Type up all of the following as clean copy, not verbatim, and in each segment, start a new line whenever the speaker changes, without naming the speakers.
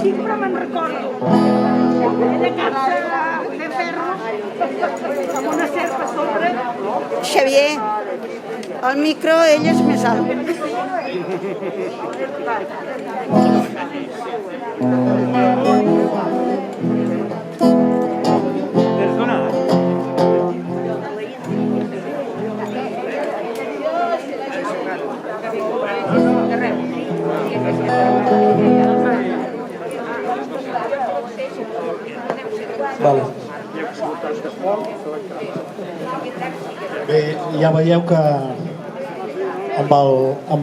Sempre me'n recordo. Aquella capsa de ferro amb una serpa a sobre.
Xavier, el micro, ell és més alt.
Bé, ja veieu que amb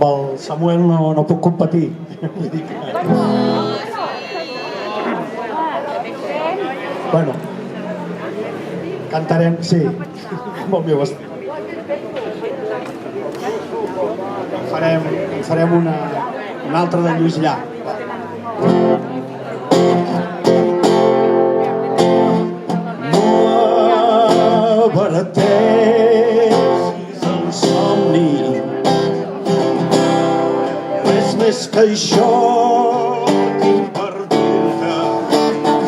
el Samuel no puc competir. Vull dir que... Bueno, cantarem, sí, amb el meu estil. En farem una altra de Lluís Llach. Abarateixis el somni, res més que això tinc per dir-te,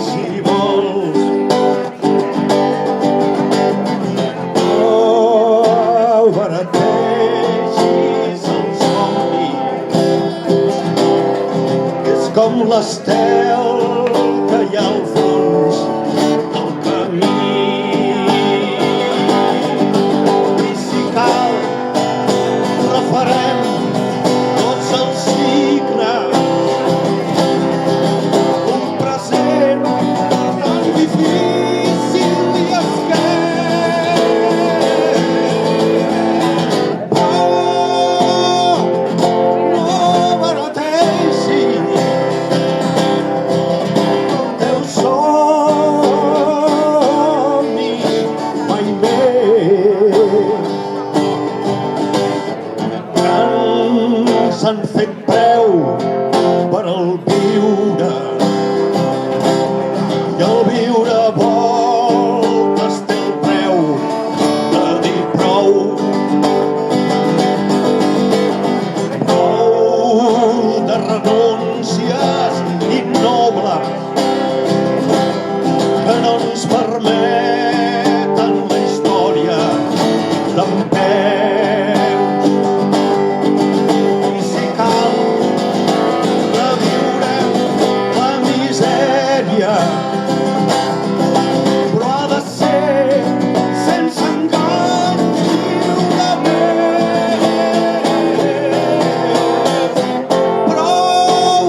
si vols. Abarateixis el somni, és com l'estel que hi ha al fons del camí. Farem tots els signes, un present tan difícil i esquerp. Oh, no abarateixis el teu somni mai més. S'han fet preu per al viure i el viure a voltes té el preu de dir prou. Prou de renúncies innobles que no ens permeten la història dempeus. Però ha de ser sense engany lliurement. Prou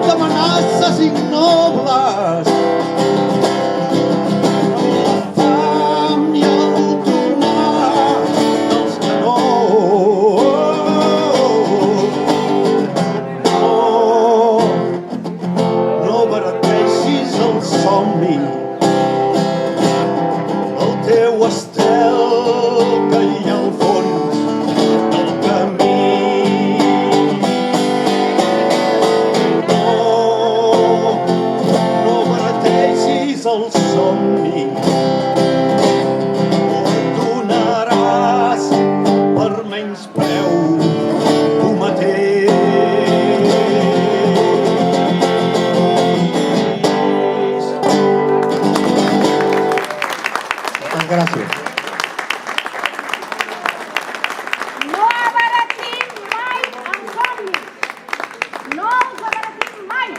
d'amenaces ignobles, amb la fam i el tronar dels canons. No abarateixis el somni, el teu estel que hi ha al fons del camí. No abarateixis el somni, o et donaràs per menys preu tu mateix. Gràcies.
No abaratim mai en somnis. No els abaratim mai.